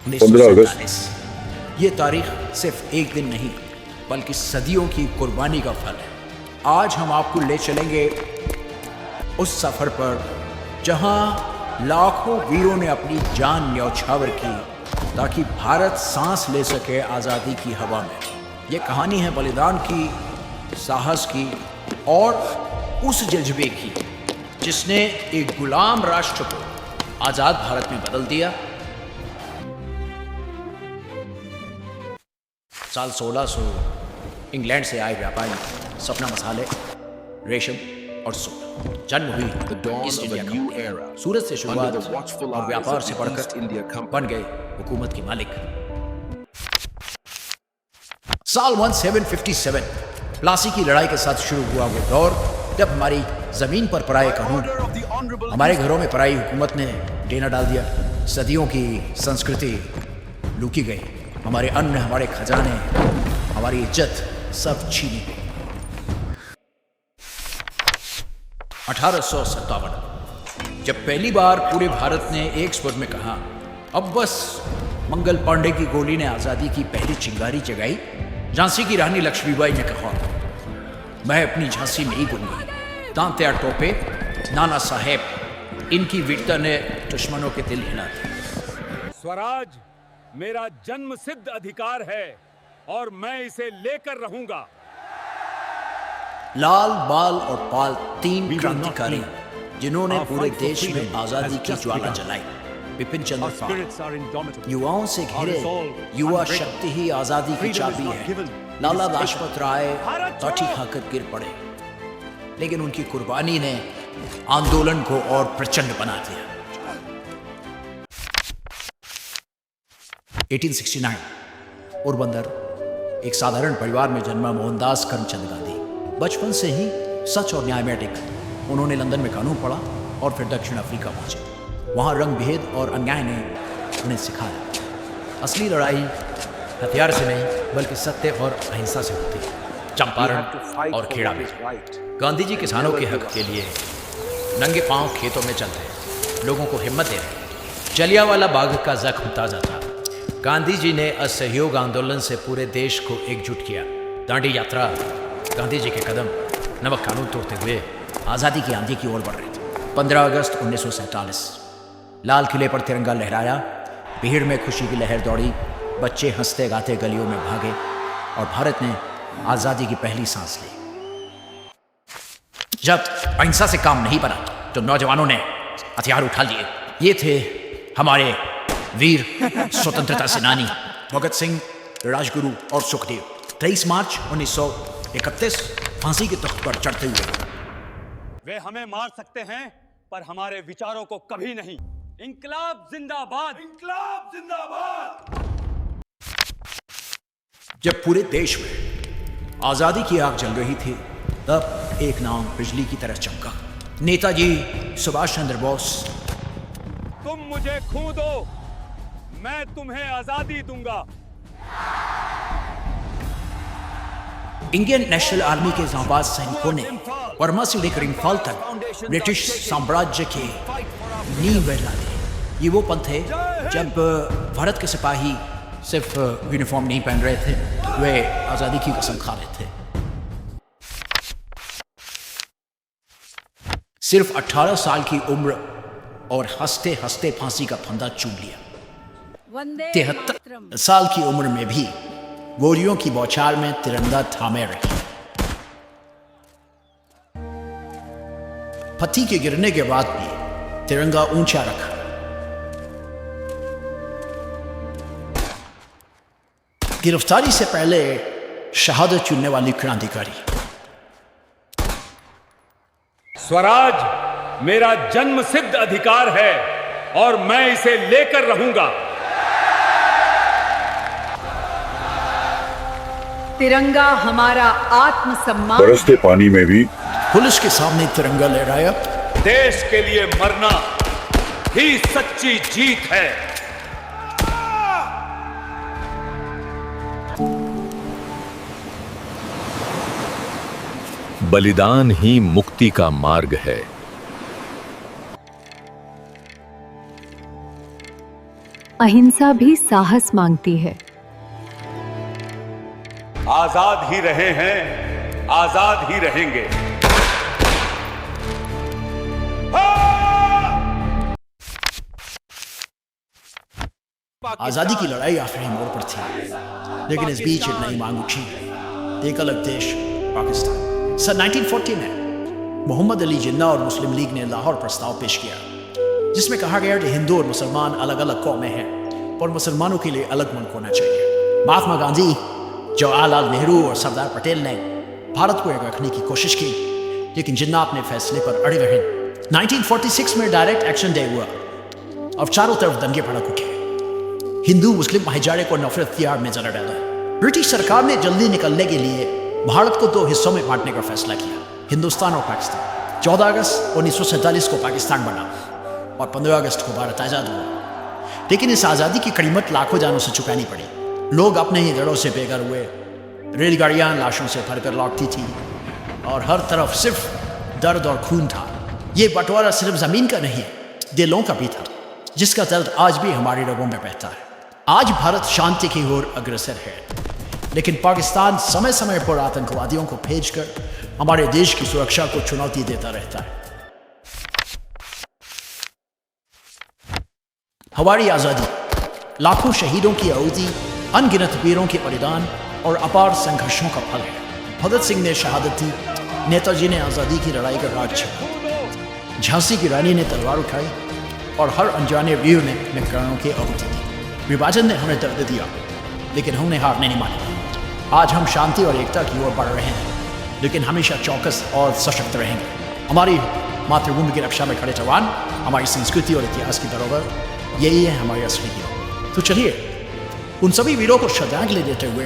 1947। 15 ये तारीख सिर्फ एक दिन नहीं बल्कि सदियों की कुर्बानी का फल है। आज हम आपको ले चलेंगे उस सफर पर जहां लाखों वीरों ने अपनी जान न्यौछावर की ताकि भारत सांस ले सके आज़ादी की हवा में। ये कहानी है बलिदान की, साहस की और उस जज्बे की जिसने एक गुलाम राष्ट्र को आज़ाद भारत में बदल दिया। साल 1600 इंग्लैंड से आए व्यापारी सपना मसाले, रेशम और सोना। जन्म हुई ईस्ट इंडिया कंपनी। सूरत से शुरुआत और व्यापार से बढ़कर बन गए हुकूमत के मालिक। साल 1757 प्लासी की लड़ाई के साथ शुरू हुआ वो दौर जब हमारी जमीन पर पराये कानून, हमारे घरों में पराई हुकूमत ने डेना डाल दिया। सदियों की संस्कृति लूटी गई, हमारे अन्न, हमारे खजाने, हमारी इज्जत सब छीनी गई। 1857 जब पहली बार पूरे भारत ने एक स्वर में कहा अब बस, मंगल पांडे की गोली ने आजादी की पहली चिंगारी जगाई। झांसी की रानी लक्ष्मीबाई ने कहा मैं अपनी झांसी में ही दूंगी। तांत्या टोपे, नाना साहेब, इनकी वीरता ने दुश्मनों के दिल हिला दिए। स्वराज मेरा जन्म सिद्ध अधिकार है और मैं इसे लेकर रहूंगा। लाल, बाल और पाल, तीन क्रांतिकारी जिन्होंने पूरे देश में आजादी की ज्वाला जलाई। विपिन चंद्र पाल, युवाओं से घिरे युवा शक्ति ही आजादी की चाबी है। लाला लाजपत राय लाठी खाकर गिर पड़े, लेकिन उनकी कुर्बानी ने आंदोलन को और प्रचंड बना दिया। 1869 पोरबंदर, एक साधारण परिवार में जन्मा मोहनदास करमचंद गांधी। बचपन से ही सच और न्याय में अडिग उन्होंने लंदन में कानून पढ़ा और फिर दक्षिण अफ्रीका पहुंचे। वहां रंग भेद और अन्याय ने उन्हें सिखाया असली लड़ाई हथियार से नहीं बल्कि सत्य और अहिंसा से होती है। चंपारण और खेड़ा में गांधी जी किसानों के हक के लिए नंगे पांव खेतों में चलते, लोगों को हिम्मत दे रहे। जलियांवाला बाग का जख्म ताजा था। गांधी जी ने असहयोग आंदोलन से पूरे देश को एकजुट किया। दांडी यात्रा, गांधी जी के कदम नमक कानून तोड़ते हुए आज़ादी की आंधी की ओर बढ़ रहे थे। 15 अगस्त 1947 लाल किले पर तिरंगा लहराया। भीड़ में खुशी की लहर दौड़ी, बच्चे हंसते गाते गलियों में भागे और भारत ने आज़ादी की पहली सांस ली। जब अहिंसा से काम नहीं बना तो नौजवानों ने हथियार उठा लिए। ये थे हमारे वीर स्वतंत्रता सेनानी भगत सिंह, राजगुरु और सुखदेव। 23 मार्च 1931 फांसी के तख्त पर चढ़ते हुए वे हमें मार सकते हैं पर हमारे विचारों को कभी नहीं। इंकलाब जिंदाबाद, इंकलाब जिंदाबाद। जब पूरे देश में आजादी की आग जल रही थी तब एक नाम बिजली की तरह चमका, नेताजी सुभाष चंद्र बोस। तुम मुझे खून दो, मैं तुम्हें आजादी दूंगा। इंडियन नेशनल आर्मी के जांबाज सैनिकों ने बर्मा से लेकर इम्फाल तक ब्रिटिश साम्राज्य के नींव बहला दी। ये वो पल थे जब भारत के सिपाही सिर्फ यूनिफॉर्म नहीं पहन रहे थे, वे आजादी की कसम खा रहे थे। सिर्फ 18 साल की उम्र और हंसते हंसते फांसी का फंदा चूम लिया। 73 साल की उम्र में भी गोलियों की बौछार में तिरंगा थामे रही। पत्थर के गिरने के बाद भी तिरंगा ऊंचा रखा। गिरफ्तारी से पहले शहादत चुनने वाली क्रांतिकारी। स्वराज मेरा जन्म सिद्ध अधिकार है और मैं इसे लेकर रहूंगा। तिरंगा हमारा आत्मसम्मान। बरसते पानी में भी पुलिस के सामने तिरंगा लहराया। देश के लिए मरना ही सच्ची जीत है। बलिदान ही मुक्ति का मार्ग है। अहिंसा भी साहस मांगती है। आजाद ही रहे हैं, आजाद ही रहेंगे। आज़ादी की लड़ाई आखिरी मोड़ पर थी, लेकिन इस बीच एक नई मांग उठी, एक अलग देश पाकिस्तान। सन 1940 में मोहम्मद अली जिन्ना और मुस्लिम लीग ने लाहौर प्रस्ताव पेश किया, जिसमें कहा गया कि हिंदू और मुसलमान अलग अलग कौमें हैं और मुसलमानों के लिए अलग मुल्क होना चाहिए। महात्मा गांधी, जवाहरलाल नेहरू और सरदार पटेल ने भारत को एक रखने की कोशिश की, लेकिन जिन्ना अपने फैसले पर अड़े रहे। 1946 में डायरेक्ट एक्शन डे हुआ और चारों तरफ दंगे भड़क उठे। हिंदू मुस्लिम भाईचारे को नफरत की आड़ में जला डाला। ब्रिटिश सरकार ने जल्दी निकलने के लिए भारत को दो हिस्सों में बांटने का फैसला किया, हिंदुस्तान और पाकिस्तान। 14 अगस्त 1947 को पाकिस्तान बना और 15 अगस्त को भारत आज़ाद हुआ। लेकिन इस आज़ादी की कीमत लाखों जानों से चुकानी पड़ी। लोग अपने ही घरों से बेघर हुए, रेलगाड़ियां लाशों से भरकर लौटती थी और हर तरफ सिर्फ दर्द और खून था। ये बंटवारा सिर्फ ज़मीन का नहीं, दिलों का भी था, जिसका दर्द आज भी हमारी रगों में बहता है। आज भारत शांति की ओर अग्रसर है, लेकिन पाकिस्तान समय समय पर आतंकवादियों को भेजकर हमारे देश की सुरक्षा को चुनौती देता रहता है। हमारी आज़ादी लाखों शहीदों की आहुति, अनगिनत वीरों के बलिदान और अपार संघर्षों का फल है। भगत सिंह ने शहादत दी, नेताजी ने आज़ादी की लड़ाई का राज छिपा, झांसी की रानी ने तलवार उठाई और हर अनजाने वीर ने अपने प्राणों की आहुति दी। विभाजन ने हमें दर्द दिया, लेकिन हमने हार नहीं मानी। आज हम शांति और एकता की ओर बढ़ रहे हैं, लेकिन हमेशा चौकस और सशक्त रहेंगे। हमारी मातृभूमि की रक्षा में खड़े जवान, हमारी संस्कृति और इतिहास की धरोहर, यही है हमारी असली हीरो। तो चलिए उन सभी वीरों को श्रद्धांजलि देते हुए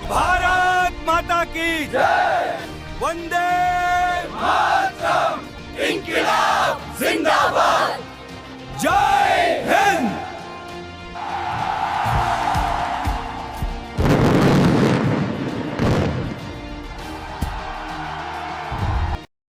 भारत माता की जय, वंदे मातरम।